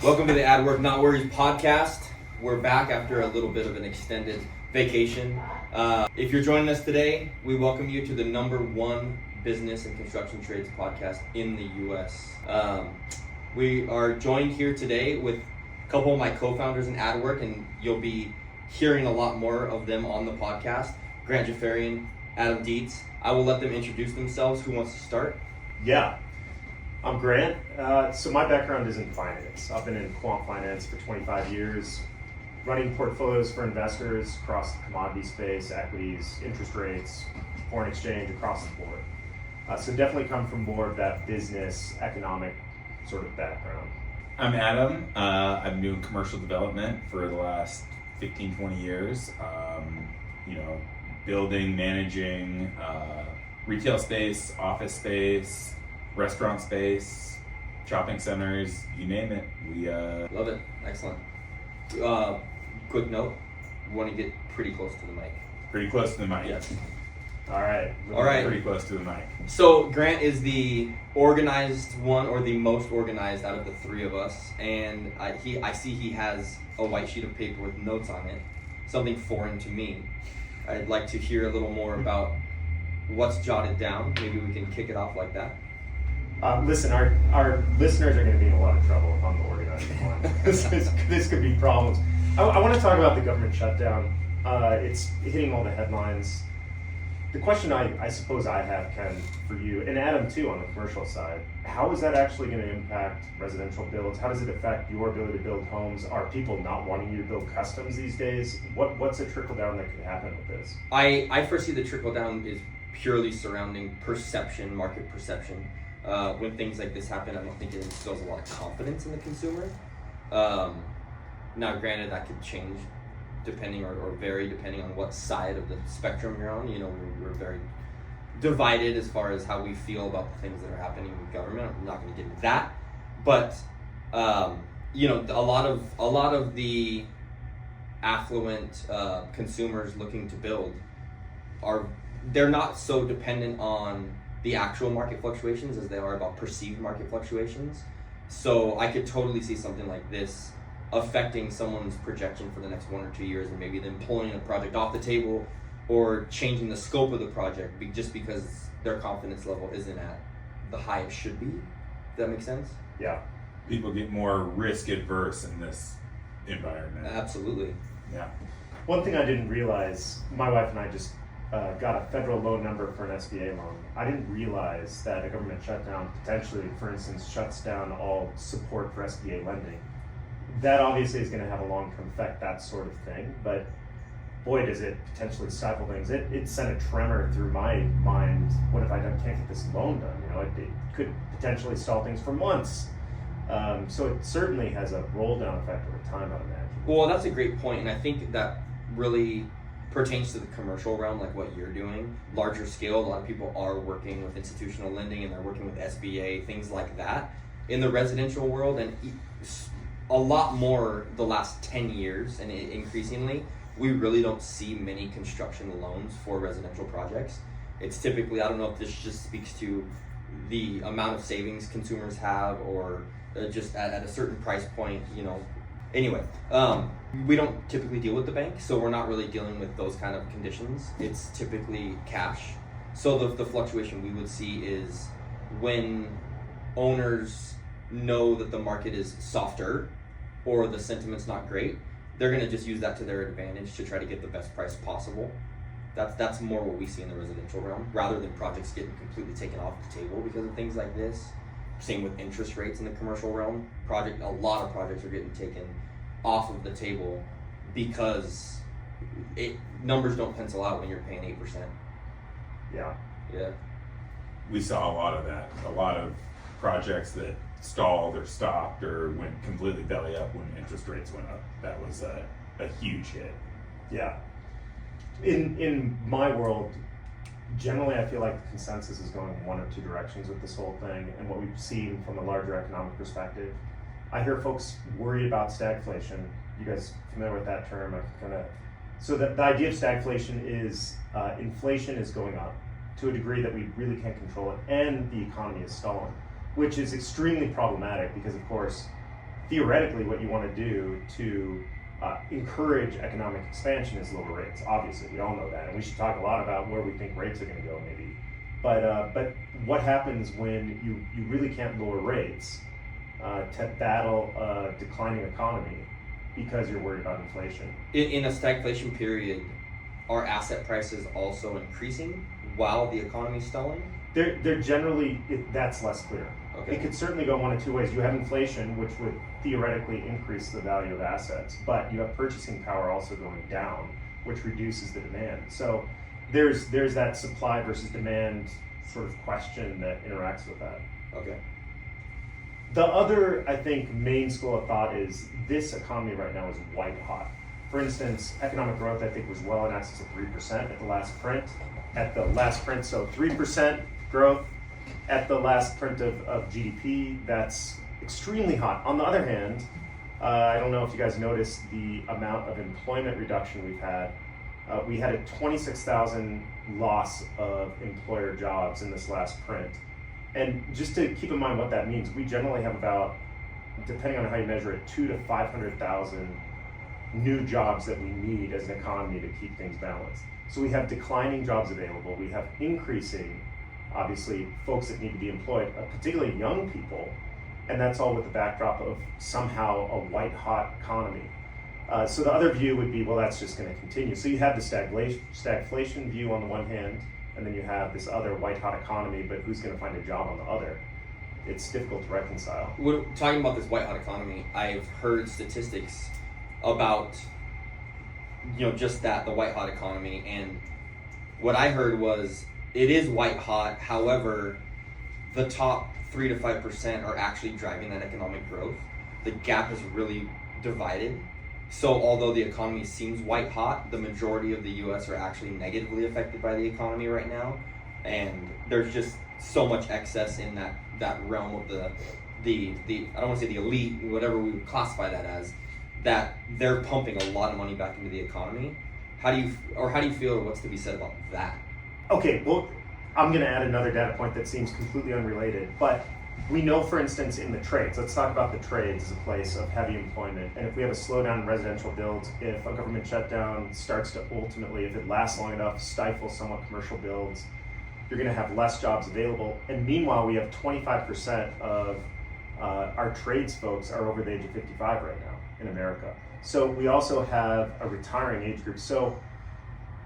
Welcome to the Ad Work Not Worries podcast. We're back after a little bit of an extended vacation. If you're joining us today, we welcome you to the #1 business and construction trades podcast in the U.S. We are joined here today with a couple of my co-founders in Ad Work, and you'll be hearing a lot more of them on the podcast. Grant Jaffarian, Adam Dietz. I will let them introduce themselves. Who wants to start? Yeah, I'm Grant. So my background is in finance. I've been in quant finance for 25 years, running portfolios for investors across the commodity space, equities, interest rates, foreign exchange, across the board. So definitely come from more of that business, economic sort of background. I'm Adam. I've been doing commercial development for the last 15, 20 years. Building, managing retail space, office space, restaurant space, shopping centers, you name it. We Love it. Excellent. Quick note, we want to get pretty close to the mic. pretty close to the mic. Yes. All right. All right. Pretty close to the mic. So Grant is the organized one, or the most organized out of the three of us, and I see he has a white sheet of paper with notes on it, something foreign to me. I'd like to hear a little more about what's jotted down. Maybe we can kick it off like that. Listen, our listeners are going to be in a lot of trouble if I'm the organizing one. This could be problems. I want to talk about the government shutdown. It's hitting all the headlines. The question I suppose I have, Ken, for you, and Adam too on the commercial side, how is that actually going to impact residential builds? How does it affect your ability to build homes? Are people not wanting you to build customs these days? What's a trickle down that could happen with this? I foresee the trickle down is purely surrounding perception, market perception. When things like this happen, I don't think it instills a lot of confidence in the consumer. Now, granted, that could change depending or vary depending on what side of the spectrum you're on. You know, we're very divided as far as how we feel about the things that are happening with government. I'm not going to get into that, but a lot of the affluent consumers looking to build they're not so dependent on the actual market fluctuations as they are about perceived market fluctuations. So I could totally see something like this affecting someone's projection for the next 1 or 2 years, and maybe them pulling a project off the table or changing the scope of the project just because their confidence level isn't at the high it should be. Does that make sense? Yeah. People get more risk adverse in this environment. Absolutely. Yeah. One thing I didn't realize, my wife and I just got a federal loan number for an SBA loan. I didn't realize that a government shutdown potentially, for instance, shuts down all support for SBA lending. That obviously is going to have a long-term effect, that sort of thing, but boy, does it potentially stifle things. It sent a tremor through my mind. What if I can't get this loan done? It could potentially stall things for months. So it certainly has a roll-down effect over time, I'd imagine. Well, that's a great point, and I think that really pertains to the commercial realm, like what you're doing. Larger scale, a lot of people are working with institutional lending, and they're working with SBA, things like that. In the residential world, and a lot more the last 10 years, and increasingly, we really don't see many construction loans for residential projects. It's typically, I don't know if this just speaks to the amount of savings consumers have, or just at a certain price point, Anyway, we don't typically deal with the bank, so we're not really dealing with those kind of conditions. It's typically cash. So the fluctuation we would see is when owners know that the market is softer or the sentiment's not great, they're going to just use that to their advantage to try to get the best price possible. That's more what we see in the residential realm, rather than projects getting completely taken off the table because of things like this. Same with interest rates in the commercial realm. A lot of projects are getting taken off of the table because numbers don't pencil out when you're paying 8%. Yeah. Yeah. We saw a lot of that. A lot of projects that stalled or stopped or went completely belly up when interest rates went up. That was a huge hit. Yeah. In my world, generally I feel like the consensus is going one of two directions with this whole thing, and what we've seen from a larger economic perspective. I hear folks worried about stagflation. You guys familiar with that term? So the idea of stagflation is inflation is going up to a degree that we really can't control it, and the economy is stalling, which is extremely problematic because, of course, theoretically, what you want to do to encourage economic expansion is lower rates. Obviously, we all know that, and we should talk a lot about where we think rates are going to go, maybe. But what happens when you really can't lower rates to battle a declining economy because you're worried about inflation? In a stagflation period, are asset prices also increasing while the economy's stalling? They're generally, that's less clear. Okay. It could certainly go one of two ways. You have inflation, which would theoretically increase the value of assets, but you have purchasing power also going down, which reduces the demand. So there's that supply versus demand sort of question that interacts with that. Okay. The other, I think, main school of thought is this economy right now is white hot. For instance, economic growth, I think, was well in excess of 3% at the last print. So 3% growth at the last print of GDP, that's extremely hot. On the other hand, I don't know if you guys noticed the amount of employment reduction we've had. We had a 26,000 loss of employer jobs in this last print. And just to keep in mind what that means, we generally have about, depending on how you measure it, 200,000 to 500,000 new jobs that we need as an economy to keep things balanced. So we have declining jobs available. We have increasing, obviously, folks that need to be employed, particularly young people. And that's all with the backdrop of somehow a white hot economy. So the other view would be, well, that's just going to continue. So you have the stagflation view on the one hand, and then you have this other white hot economy, but who's going to find a job on the other? It's difficult to reconcile. Talking about this white hot economy, I've heard statistics about, just that, the white hot economy, and what I heard was it is white hot. However, the top 3 to 5% are actually driving that economic growth. The gap is really divided. So although the economy seems white hot, the majority of the U.S. are actually negatively affected by the economy right now, and there's just so much excess in that realm of the I don't want to say the elite, whatever we would classify that as, that they're pumping a lot of money back into the economy. How do you feel, or what's to be said about that? Okay, well, I'm going to add another data point that seems completely unrelated, but we know, for instance, in the trades, let's talk about the trades as a place of heavy employment. And if we have a slowdown in residential builds, if a government shutdown starts to ultimately, if it lasts long enough, stifle somewhat commercial builds, you're going to have less jobs available. And meanwhile, we have 25% of our trades folks are over the age of 55 right now in America. So we also have a retiring age group. So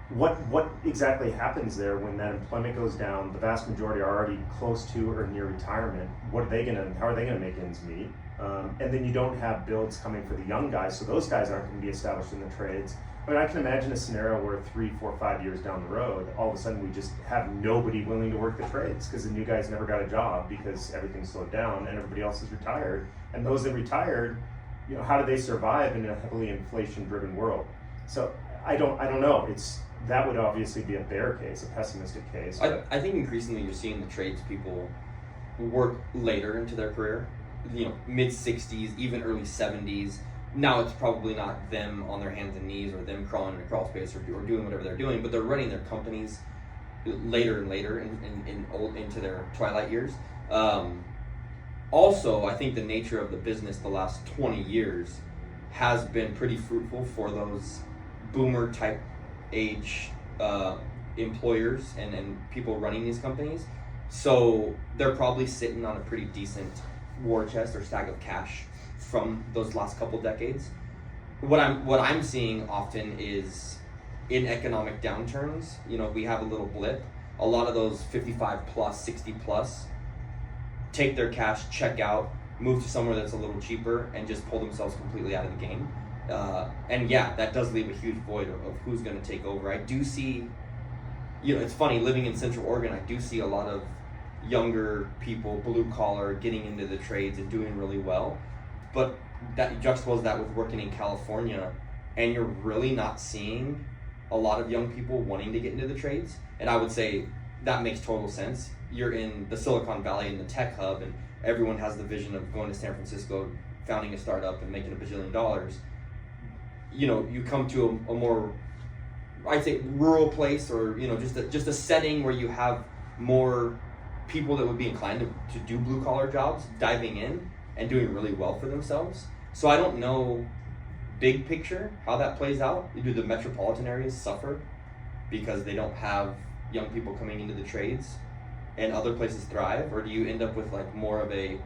what exactly happens there when that employment goes down? The vast majority are already close to or near retirement. How are they gonna make ends meet? And then you don't have builds coming for the young guys, so those guys aren't gonna be established in the trades. I mean, I can imagine a scenario where 3, 4, 5 years down the road, all of a sudden we just have nobody willing to work the trades because the new guys never got a job because everything's slowed down and everybody else is retired. And those that retired, how do they survive in a heavily inflation-driven world? So I don't know. That would obviously be a bear case, a pessimistic case. I think increasingly you're seeing the tradespeople work later into their career, mid-60s, even early 70s. Now it's probably not them on their hands and knees or them crawling in a crawl space or doing whatever they're doing, but they're running their companies later and later into their twilight years. Also, I think the nature of the business the last 20 years has been pretty fruitful for those boomer type age employers and people running these companies. So they're probably sitting on a pretty decent war chest or stack of cash from those last couple decades. What I'm seeing often is in economic downturns, we have a little blip. A lot of those 55 plus, 60 plus take their cash, check out, move to somewhere that's a little cheaper, and just pull themselves completely out of the game. And yeah, that does leave a huge void of who's going to take over. I do see, it's funny, living in Central Oregon, I do see a lot of younger people, blue collar, getting into the trades and doing really well. But that juxtapose that with working in California, and you're really not seeing a lot of young people wanting to get into the trades. And I would say that makes total sense. You're in the Silicon Valley and the tech hub, and everyone has the vision of going to San Francisco, founding a startup and making $1 billion. You come to a more, I'd say, rural place, or just a setting where you have more people that would be inclined to do blue collar jobs, diving in and doing really well for themselves. So I don't know big picture how that plays out. Do the metropolitan areas suffer because they don't have young people coming into the trades and other places thrive? Or do you end up with like more of a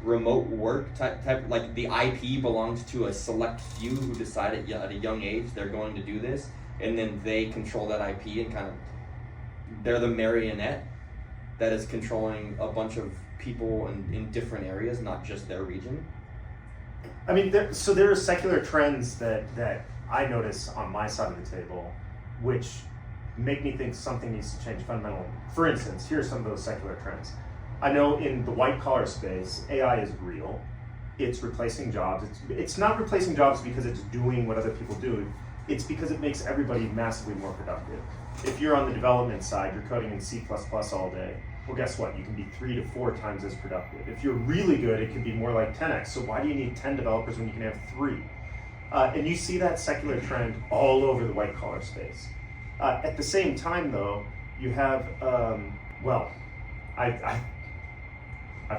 remote work type, like the IP belongs to a select few who decide at a young age they're going to do this, and then they control that IP and kind of, they're the marionette that is controlling a bunch of people in different areas, not just their region? I mean, there are secular trends that I notice on my side of the table, which make me think something needs to change fundamentally. For instance, here are some of those secular trends. I know in the white collar space, AI is real. It's replacing jobs. It's not replacing jobs because it's doing what other people do. It's because it makes everybody massively more productive. If you're on the development side, you're coding in C++ all day. Well, guess what? You can be 3 to 4 times as productive. If you're really good, it can be more like 10x. So why do you need 10 developers when you can have 3? And you see that secular trend all over the white collar space. At the same time, though, you have, I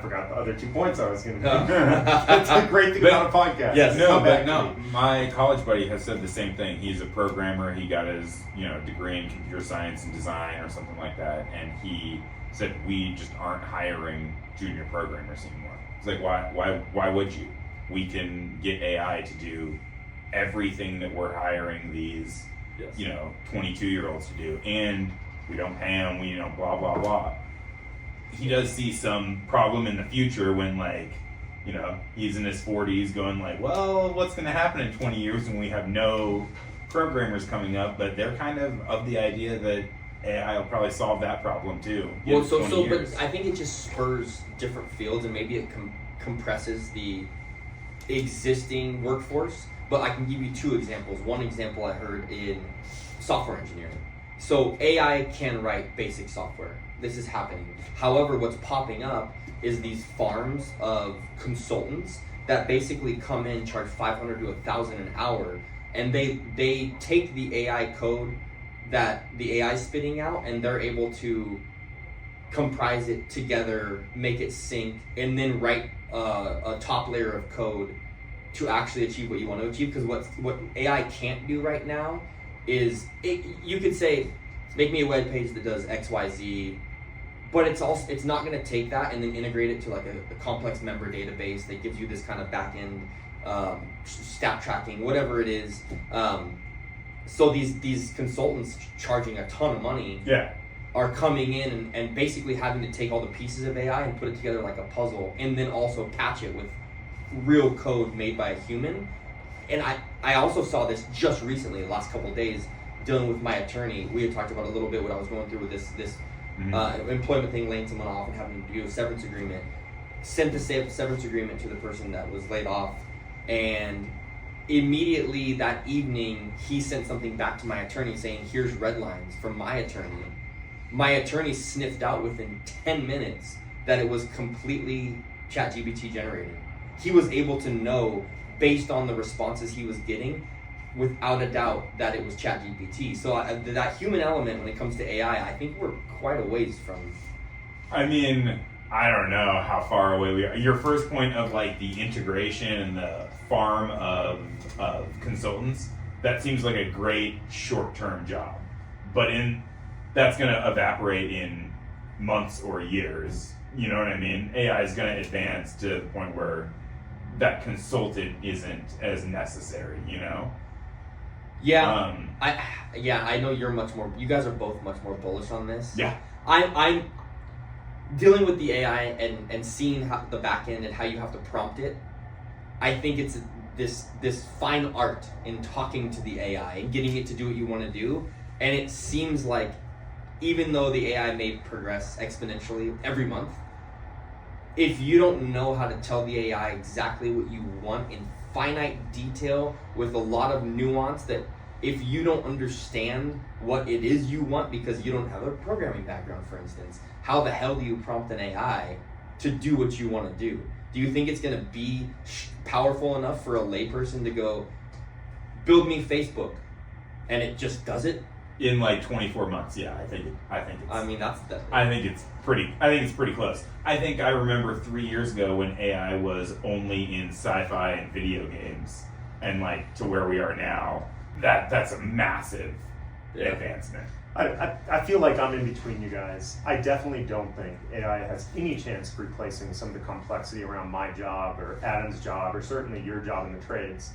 forgot the other 2 points I was going to make. That's a great thing about a podcast. Yes. No, my college buddy has said the same thing. He's a programmer. He got his, degree in computer science and design or something like that, and he said we just aren't hiring junior programmers anymore. It's like, why would you? We can get AI to do everything that we're hiring these, 22-year-olds to do, and we don't pay them. We, blah blah blah. He does see some problem in the future when, he's in his 40s going well, what's going to happen in 20 years when we have no programmers coming up? But they're kind of the idea that AI will probably solve that problem too. Well, but I think it just spurs different fields, and maybe it compresses the existing workforce. But I can give you 2 examples. One example I heard in software engineering. So AI can write basic software. This is happening. However, what's popping up is these farms of consultants that basically come in, charge $500 to $1,000 an hour, and they take the AI code that the AI is spitting out, and they're able to comprise it together, make it sync, and then write a top layer of code to actually achieve what you want to achieve. Because what AI can't do right now is, you could say, make me a web page that does X, Y, Z, but it's not going to take that and then integrate it to like a complex member database that gives you this kind of back end stat tracking, whatever it is. So these consultants charging a ton of money are coming in and basically having to take all the pieces of AI and put it together like a puzzle, and then also patch it with real code made by a human. And I also saw this just recently, the last couple of days, dealing with my attorney. We had talked about a little bit what I was going through with this employment thing, laying someone off and having to do a severance agreement. Sent the severance agreement to the person that was laid off, and immediately that evening he sent something back to my attorney saying, here's red lines from my attorney. My attorney sniffed out within 10 minutes that it was completely ChatGPT generated. He was able to know, based on the responses he was getting, without a doubt, that it was ChatGPT. So that human element when it comes to AI, I think we're quite a ways from. I mean, I don't know how far away we are. Your first point of the integration and the farm of consultants, that seems like a great short-term job. But that's going to evaporate in months or years. You know what I mean? AI is going to advance to the point where that consultant isn't as necessary, Yeah, I know you guys are both much more bullish on this. Yeah. I'm dealing with the AI and seeing how the back end and how you have to prompt it. I think it's this fine art in talking to the AI and getting it to do what you want to do. And it seems like even though the AI may progress exponentially every month, if you don't know how to tell the AI exactly what you want in finite detail with a lot of nuance, that if you don't understand what it is you want because you don't have a programming background, for instance, how the hell do you prompt an AI to do what you want to do? Do you think it's going to be powerful enough for a layperson to go, build me Facebook, and it just does it? In like 24 months, yeah, I think it's. I mean, that's definitely. I think it's pretty close. I remember 3 years ago when AI was only in sci-fi and video games, and like to where we are now, that's a massive advancement. I feel like I'm in between you guys. I definitely don't think AI has any chance of replacing some of the complexity around my job or Adam's job or certainly your job in the trades.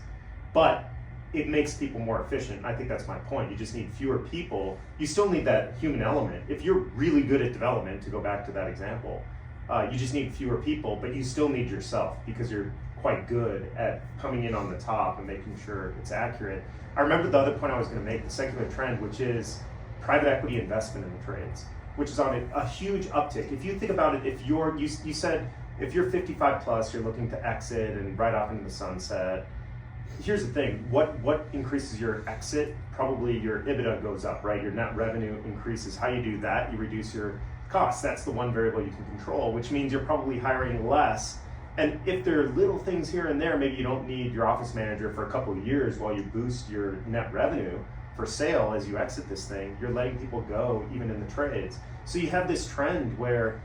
But it makes people more efficient. I think that's my point. You just need fewer people. You still need that human element. If you're really good at development, to go back to that example, you just need fewer people, but you still need yourself because you're quite good at coming in on the top and making sure it's accurate. I remember the other point I was going to make, the secular trend, which is private equity investment in the trades, which is on a huge uptick. If you think about it, if you said if you're 55 plus, you're looking to exit and ride off into the sunset. Here's the thing, what increases your exit? Probably your EBITDA goes up, right? Your net revenue increases. How you do that? You reduce your costs. That's the one variable you can control, which means you're probably hiring less. And if there are little things here and there, maybe you don't need your office manager for a couple of years while you boost your net revenue for sale as you exit this thing, you're letting people go even in the trades. So you have this trend where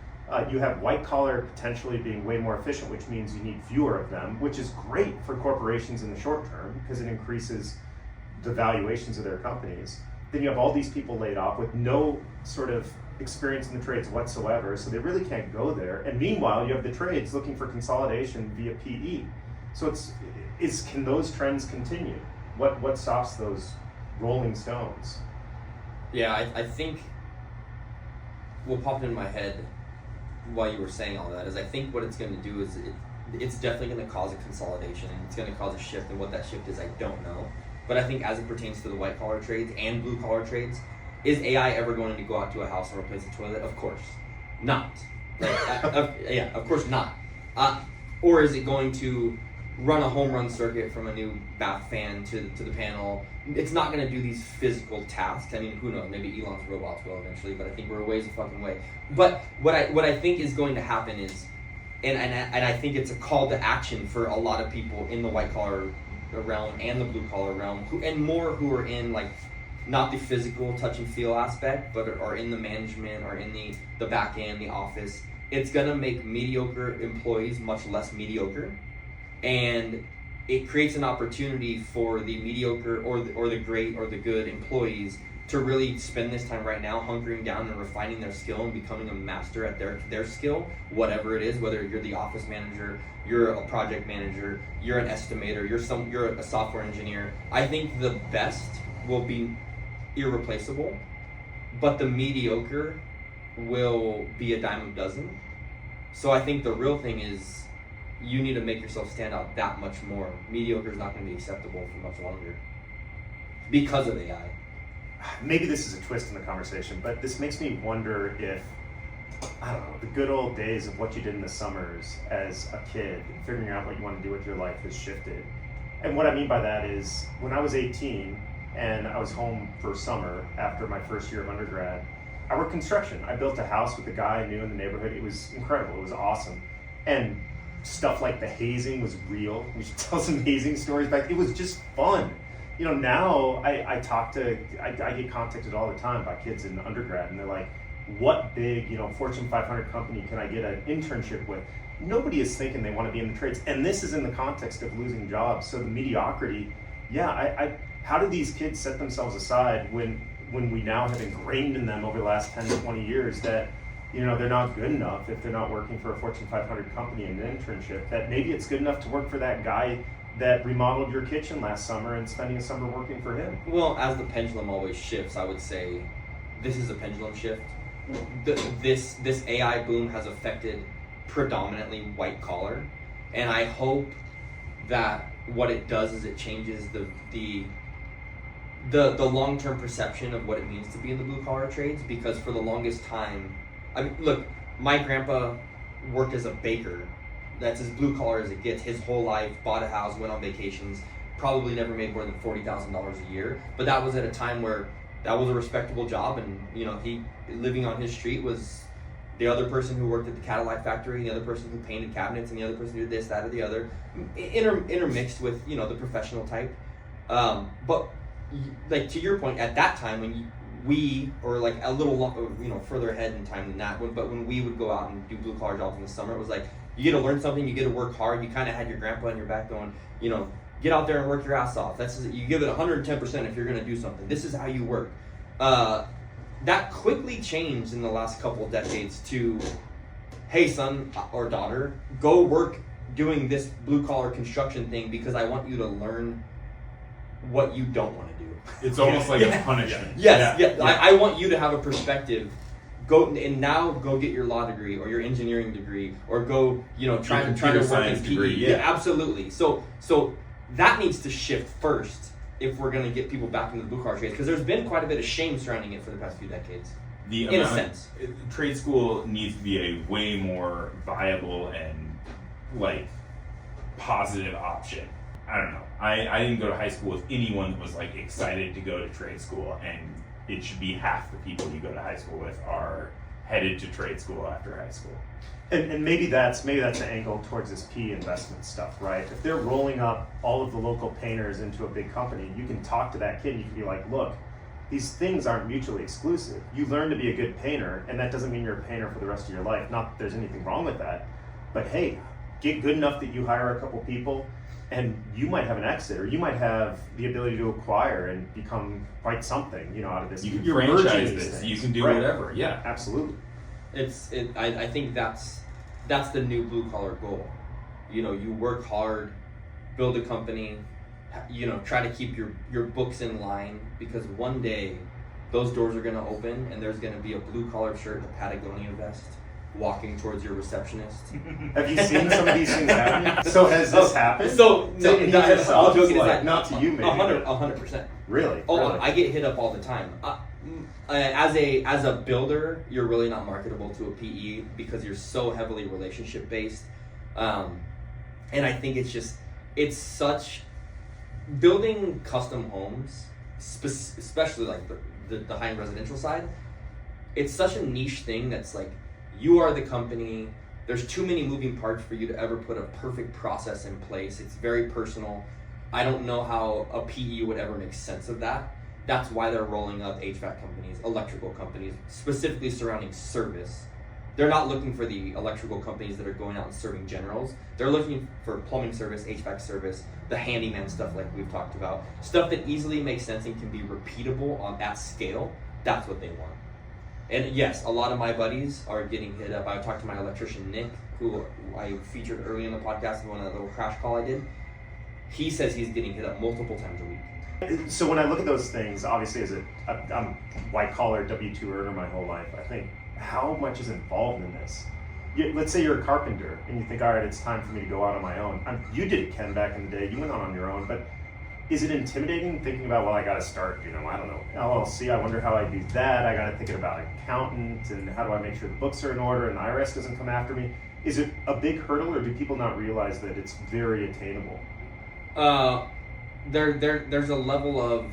you have white collar potentially being way more efficient, which means you need fewer of them, which is great for corporations in the short term because it increases the valuations of their companies. Then you have all these people laid off with no sort of experience in the trades whatsoever, so they really can't go there. And meanwhile, you have the trades looking for consolidation via PE. So can those trends continue? What stops those rolling stones? Yeah, I think what popped in my head while you were saying all that is I think what it's going to do is it's definitely going to cause a consolidation and it's going to cause a shift, and what that shift is I don't know. But I think as it pertains to the white collar trades and blue collar trades, is AI ever going to go out to a house and replace a toilet? Of course not. Of course not. Or is it going to run a home run circuit from a new bath fan to the panel? It's not going to do these physical tasks. I mean, who knows? Maybe Elon's robots will eventually, but I think we're a ways a fucking way. But what I think is going to happen is, and I think it's a call to action for a lot of people in the white collar realm and the blue collar realm, who are in like not the physical touch and feel aspect, but are in the management or in the back end, the office. It's going to make mediocre employees much less mediocre. And it creates an opportunity for the mediocre or the great or the good employees to really spend this time right now hunkering down and refining their skill and becoming a master at their skill, whatever it is, whether you're the office manager, you're a project manager, you're an estimator, you're a software engineer. I think the best will be irreplaceable, but the mediocre will be a dime a dozen. So I think the real thing is you need to make yourself stand out that much more. Mediocre is not going to be acceptable for much longer because of AI. Maybe this is a twist in the conversation, but this makes me wonder if, I don't know, the good old days of what you did in the summers as a kid, figuring out what you want to do with your life has shifted. And what I mean by that is when I was 18 and I was home for summer after my first year of undergrad, I worked construction. I built a house with a guy I knew in the neighborhood. It was incredible. It was awesome. And stuff like the hazing was real. We should tell some hazing stories back. It was just fun. You know, now I get contacted all the time by kids in undergrad, and they're like, what big, Fortune 500 company can I get an internship with? Nobody is thinking they want to be in the trades. And this is in the context of losing jobs. So the mediocrity, how do these kids set themselves aside when we now have ingrained in them over the last 10 to 20 years that they're not good enough if they're not working for a Fortune 500 company in an internship, that maybe it's good enough to work for that guy that remodeled your kitchen last summer and spending a summer working for him. Well, as the pendulum always shifts, I would say this is a pendulum shift. This AI boom has affected predominantly white collar, and I hope that what it does is it changes the long-term perception of what it means to be in the blue collar trades, because for the longest time, I mean, look, my grandpa worked as a baker. That's as blue collar as it gets. His whole life, bought a house, went on vacations, probably never made more than $40,000 a year. But that was at a time where that was a respectable job, and he living on his street was the other person who worked at the Cadillac factory, the other person who painted cabinets, and the other person who did this, that, or the other, intermixed with the professional type. But like to your point, at that time or like a little further ahead in time than that, but when we would go out and do blue collar jobs in the summer, it was like, you get to learn something, you get to work hard. You kind of had your grandpa on your back going, get out there and work your ass off. You give it 110% if you're going to do something. This is how you work. That quickly changed in the last couple of decades to, hey, son or daughter, go work doing this blue collar construction thing because I want you to learn what you don't want to do. It's almost like a punishment. Yes. I want you to have a perspective. Go get your law degree or your engineering degree, or go try to work in PE. Degree, yeah, absolutely. So that needs to shift first if we're going to get people back into the blue collar trades, because there's been quite a bit of shame surrounding it for the past few decades. In a sense, trade school needs to be a way more viable and like positive option. I don't know. I didn't go to high school with anyone that was like excited to go to trade school, and it should be half the people you go to high school with are headed to trade school after high school. And maybe that's an angle towards this PE investment stuff, right? If they're rolling up all of the local painters into a big company, you can talk to that kid and you can be like, look, these things aren't mutually exclusive. You learn to be a good painter, and that doesn't mean you're a painter for the rest of your life. Not that there's anything wrong with that, but hey, get good enough that you hire a couple people, and you might have an exit, or you might have the ability to acquire and become quite something, out of this. You can franchise this. You can do whatever. Yeah, absolutely. I think that's the new blue collar goal. You work hard, build a company, try to keep your books in line, because one day those doors are going to open and there's going to be a blue collar shirt and a Patagonia vest walking towards your receptionist. Have you seen some of these things happen? So has this happened? So no, all joking aside, not to you, maybe. 100%. Really? Oh, really? I get hit up all the time. As a builder, you're really not marketable to a PE because you're so heavily relationship based, and I think it's such building custom homes, especially like the high-end residential side. It's such a niche thing that's like, you are the company. There's too many moving parts for you to ever put a perfect process in place. It's very personal. I don't know how a PE would ever make sense of that. That's why they're rolling up HVAC companies, electrical companies, specifically surrounding service. They're not looking for the electrical companies that are going out and serving generals. They're looking for plumbing service, HVAC service, the handyman stuff like we've talked about. Stuff that easily makes sense and can be repeatable at scale. That's what they want. And yes, a lot of my buddies are getting hit up. I talked to my electrician, Nick, who I featured early in the podcast in one of the little crash call I did. He says he's getting hit up multiple times a week. So when I look at those things, obviously I'm white-collar W-2 earner my whole life, I think, how much is involved in this? Let's say you're a carpenter and you think, all right, it's time for me to go out on my own. You did it, Ken, back in the day. You went on your own, but is it intimidating thinking about, well, I got to start, I don't know, LLC, I wonder how I do that. I got to think about an accountant, and how do I make sure the books are in order and the IRS doesn't come after me? Is it a big hurdle, or do people not realize that it's very attainable? There's a level of,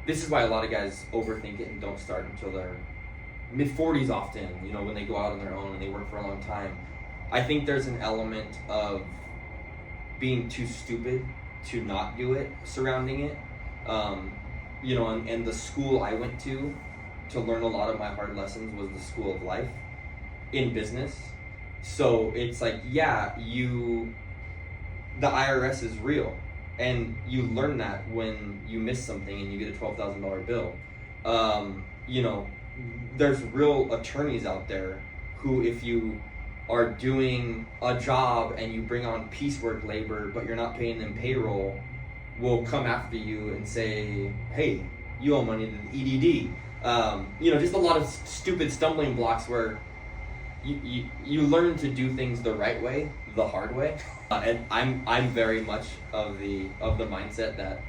this is why a lot of guys overthink it and don't start until they're mid-40s often, when they go out on their own and they work for a long time. I think there's an element of being too stupid to not do it surrounding it. And the school I went to learn a lot of my hard lessons was the school of life in business. So it's like, yeah, the IRS is real. And you learn that when you miss something and you get a $12,000 bill. There's real attorneys out there who, if you are doing a job and you bring on piecework labor but you're not paying them payroll, will come after you and say, hey, you owe money to the EDD. Just a lot of stupid stumbling blocks where you learn to do things the right way, the hard way. And I'm very much of the mindset that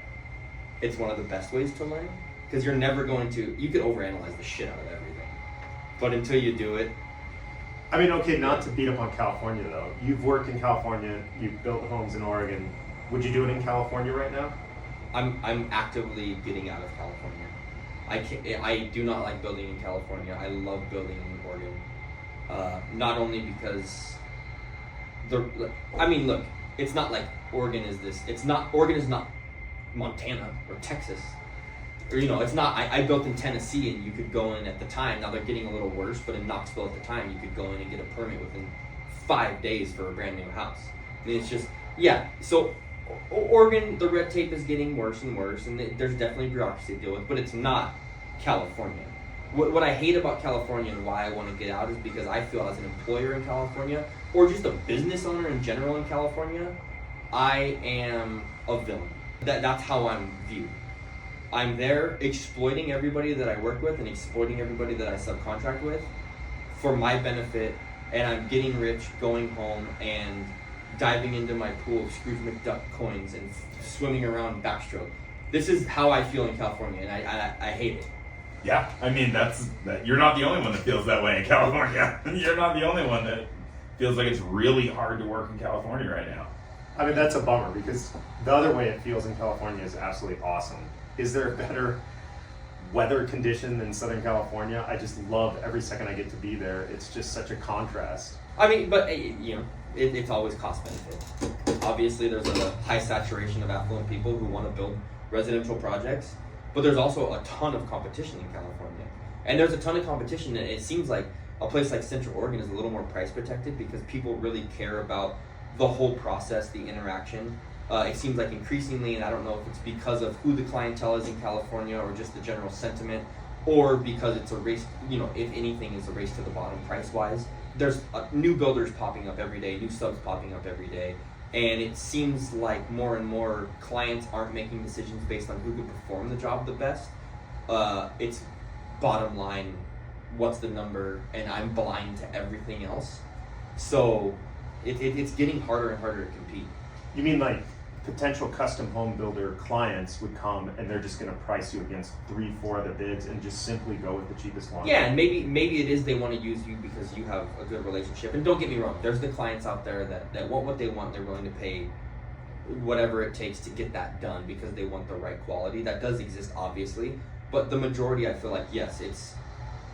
it's one of the best ways to learn, because you're never going to, you could overanalyze the shit out of everything, but until you do it. I mean, okay, not to beat up on California though. You've worked in California, you've built homes in Oregon. Would you do it in California right now? I'm actively getting out of California. I do not like building in California. I love building in Oregon. Not only because look, it's not like Oregon is this. Oregon is not Montana or Texas. Or, it's not, I built in Tennessee and you could go in at the time, now they're getting a little worse, but in Knoxville at the time, you could go in and get a permit within 5 days for a brand new house. And it's just, so Oregon, the red tape is getting worse and worse, and there's definitely bureaucracy to deal with, but it's not California. What I hate about California and why I want to get out is because I feel as an employer in California, or just a business owner in general in California, I am a villain. That's how I'm viewed. I'm there exploiting everybody that I work with and exploiting everybody that I subcontract with for my benefit, and I'm getting rich, going home, and diving into my pool of Scrooge McDuck coins and swimming around backstroke. This is how I feel in California, and I hate it. Yeah, I mean, you're not the only one that feels that way in California. You're not the only one that feels like it's really hard to work in California right now. I mean, that's a bummer, because the other way it feels in California is absolutely awesome. Is there a better weather condition than Southern California? I just love every second I get to be there. It's just such a contrast. I mean, but it's always cost benefit. Obviously, there's a high saturation of affluent people who want to build residential projects, but there's also a ton of competition in California. And there's a ton of competition, and it seems like a place like Central Oregon is a little more price protected because people really care about the whole process, the interaction. It seems like increasingly, and I don't know if it's because of who the clientele is in California or just the general sentiment, or because it's a race, if anything, is a race to the bottom price-wise. There's new builders popping up every day, new subs popping up every day, and it seems like more and more clients aren't making decisions based on who could perform the job the best. It's bottom line, what's the number, and I'm blind to everything else. So it's getting harder and harder to compete. You mean like potential custom home builder clients would come and they're just going to price you against 3-4 other bids and just simply go with the cheapest one? Yeah, and maybe it is they want to use you because you have a good relationship. And don't get me wrong, there's the clients out there that want what they want. They're willing to pay whatever it takes to get that done because they want the right quality. That does exist, obviously. But the majority, I feel like, yes,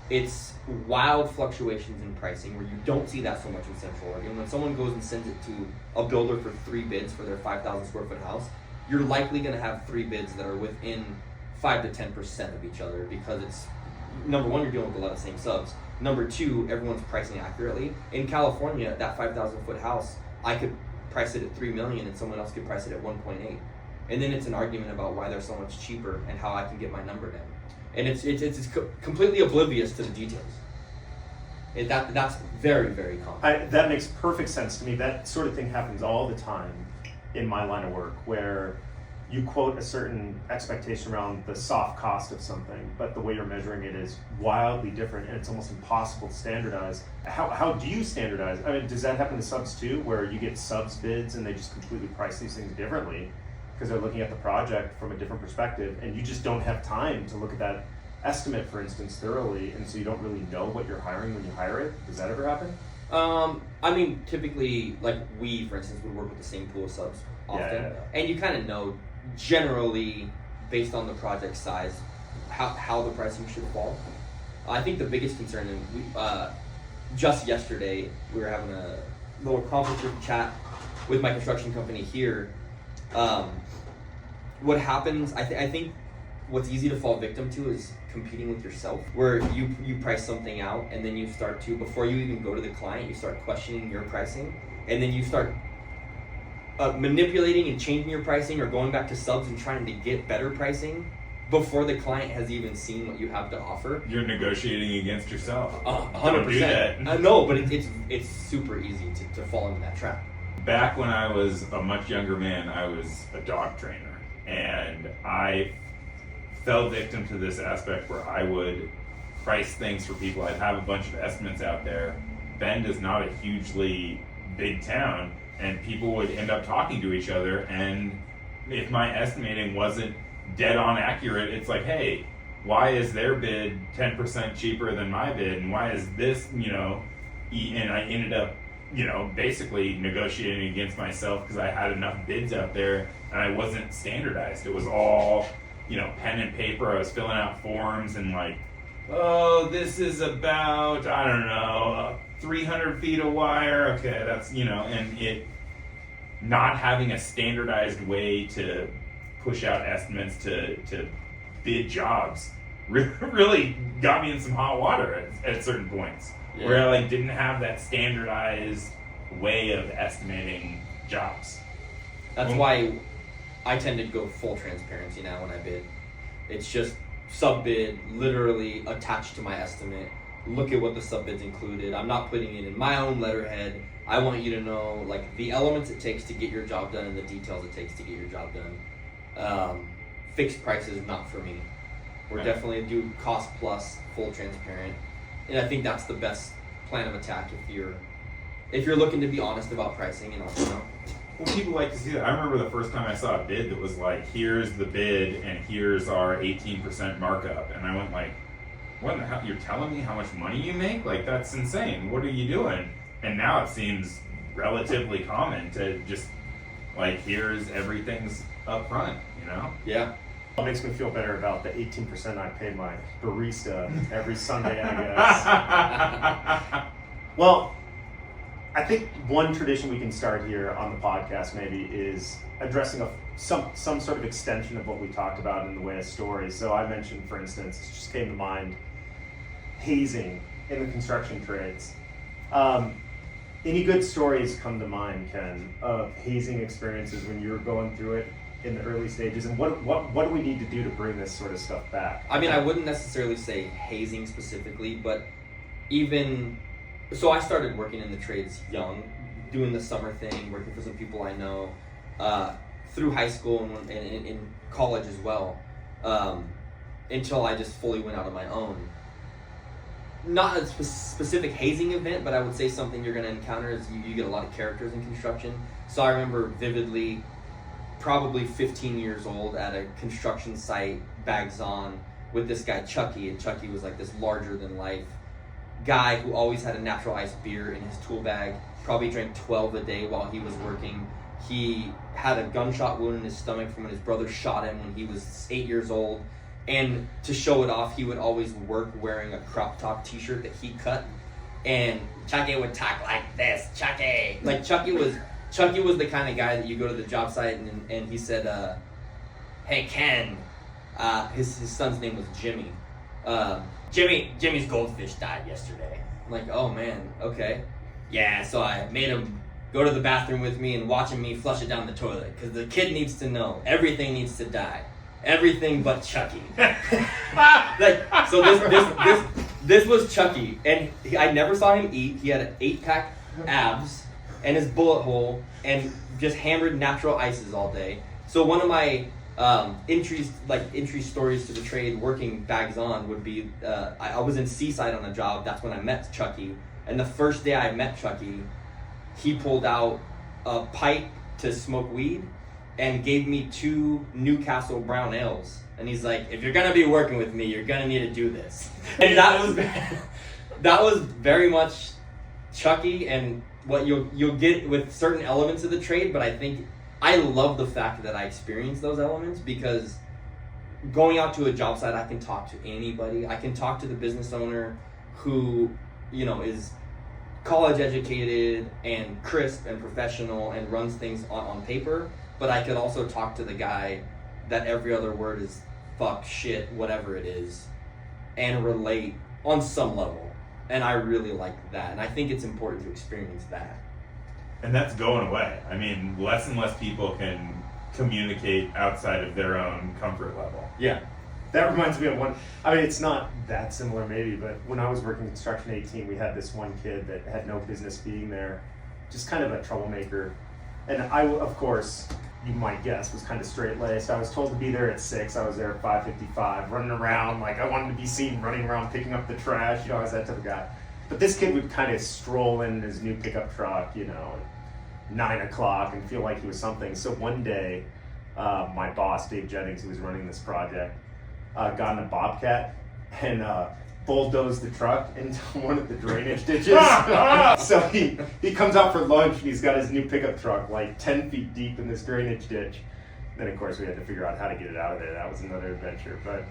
it's wild fluctuations in pricing where you don't see that so much in Central Oregon. When someone goes and sends it to a builder for 3 bids for their 5,000 square foot house, you're likely going to have 3 bids that are within 5 to 10% of each other because it's, number one, you're dealing with a lot of same subs. Number two, everyone's pricing accurately. In California, that 5,000 foot house, I could price it at $3 million and someone else could price it at 1.8. And then it's an argument about why they're so much cheaper and how I can get my number down. And it's completely oblivious to the details. That's very, very common. That makes perfect sense to me. That sort of thing happens all the time in my line of work, where you quote a certain expectation around the soft cost of something, but the way you're measuring it is wildly different, and it's almost impossible to standardize. How do you standardize? I mean, does that happen to subs too, where you get subs bids and they just completely price these things differently because they're looking at the project from a different perspective, and you just don't have time to look at that estimate, for instance, thoroughly, and so you don't really know what you're hiring when you hire it? Does that ever happen? I mean, typically, like we, for instance, would work with the same pool of subs often, Yeah. and you kind of know generally based on the project size how the pricing should fall. I think the biggest concern, and we just yesterday we were having a little conference group chat with my construction company here. What happens, I think what's easy to fall victim to is competing with yourself, where you price something out and then you start to, before you even go to the client, you start questioning your pricing, and then you start manipulating and changing your pricing or going back to subs and trying to get better pricing before the client has even seen what you have to offer. You're negotiating against yourself. 100%. Don't do that. No, but it's super easy to fall into that trap. Back when I was a much younger man, I was a dog trainer, and I fell victim to this aspect where I would price things for people. I'd have a bunch of estimates out there. Bend is not a hugely big town, and people would end up talking to each other, and if my estimating wasn't dead on accurate, it's like, hey, why is their bid 10% cheaper than my bid, and why is this, and I ended up, basically negotiating against myself because I had enough bids out there and I wasn't standardized. It was all, pen and paper. I was filling out forms and like, oh, this is about, 300 feet of wire. Okay, that's, and it not having a standardized way to push out estimates to bid jobs really got me in some hot water at certain points, where I like didn't have that standardized way of estimating jobs. That's why I tend to go full transparency now when I bid. It's just sub bid, literally attached to my estimate. Look at what the sub bid's included. I'm not putting it in my own letterhead. I want you to know like the elements it takes to get your job done and the details it takes to get your job done. Fixed prices, not for me. We're definitely do cost plus, full transparent, and I think that's the best plan of attack if you're looking to be honest about pricing and also, Well, people like to see that. I remember the first time I saw a bid that was like, here's the bid and here's our 18% markup, and I went like, what in the hell? You're telling me how much money you make? Like, that's insane. What are you doing? And now it seems relatively common to just like, here's everything's up front, you know? Yeah. It makes me feel better about the 18% I pay my barista every Sunday, I guess. Well, I think one tradition we can start here on the podcast maybe is addressing some sort of extension of what we talked about in the way of stories. So I mentioned, for instance, it just came to mind, hazing in the construction trades. Any good stories come to mind, Ken, of hazing experiences when you were going through it in the early stages, and what do we need to do to bring this sort of stuff back? I mean, I wouldn't necessarily say hazing specifically, but so I started working in the trades young, doing the summer thing, working for some people I know, through high school and in college as well, until I just fully went out on my own. Not a specific hazing event, but I would say something you're going to encounter is you get a lot of characters in construction. So I remember vividly, probably 15 years old at a construction site, bags on, with this guy Chucky, and Chucky was like this larger than life guy who always had a natural ice beer in his tool bag, probably drank 12 a day while he was working. He had a gunshot wound in his stomach from when his brother shot him when he was 8 years old. And to show it off, he would always work wearing a crop top t-shirt that he cut. And Chucky would talk like this, Chucky. Like Chucky was the kind of guy that you go to the job site and he said, hey Ken, his son's name was Jimmy. Jimmy's goldfish died yesterday. I'm like, oh man, okay. Yeah, so I made him go to the bathroom with me and watching me flush it down the toilet because the kid needs to know everything needs to die. Everything but Chucky. So this was Chucky, and I never saw him eat. He had an 8-pack abs and his bullet hole, and just hammered natural ices all day. So one of my entry stories to the trade, working bags on, would be I was in Seaside on a job. That's when I met Chucky, and the first day I met Chucky, he pulled out a pipe to smoke weed and gave me 2 Newcastle brown ales. And he's like, if you're gonna be working with me, you're gonna need to do this. And that was very much Chucky and what you'll get with certain elements of the trade, but I think I love the fact that I experienced those elements, because going out to a job site, I can talk to anybody. I can talk to the business owner who, is college educated and crisp and professional and runs things on paper. But I could also talk to the guy that every other word is fuck, shit, whatever it is, and relate on some level. And I really like that. And I think it's important to experience that. And that's going away. I mean, less and less people can communicate outside of their own comfort level. Yeah. That reminds me of one. I mean, it's not that similar maybe, but when I was working Construction 18, we had this one kid that had no business being there, just kind of a troublemaker. And I, of course, you might guess, was kind of straight-laced. I was told to be there at 6. I was there at 5:55, running around like I wanted to be seen running around picking up the trash. I was that type of guy. But this kid would kind of stroll in his new pickup truck, at 9 o'clock and feel like he was something. So one day, my boss, Dave Jennings, who was running this project, got in a Bobcat and bulldozed the truck into one of the drainage ditches. So he comes out for lunch and he's got his new pickup truck like 10 feet deep in this drainage ditch. Then of course we had to figure out how to get it out of there. That was another adventure. But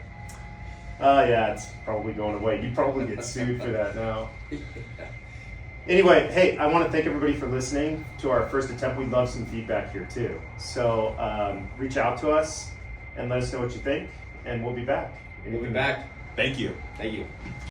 yeah, it's probably going away. You'd probably get sued for that now. Anyway, hey, I want to thank everybody for listening to our first attempt. We'd love some feedback here too. So reach out to us and let us know what you think. and we'll be back. We'll be back. Thank you. Thank you.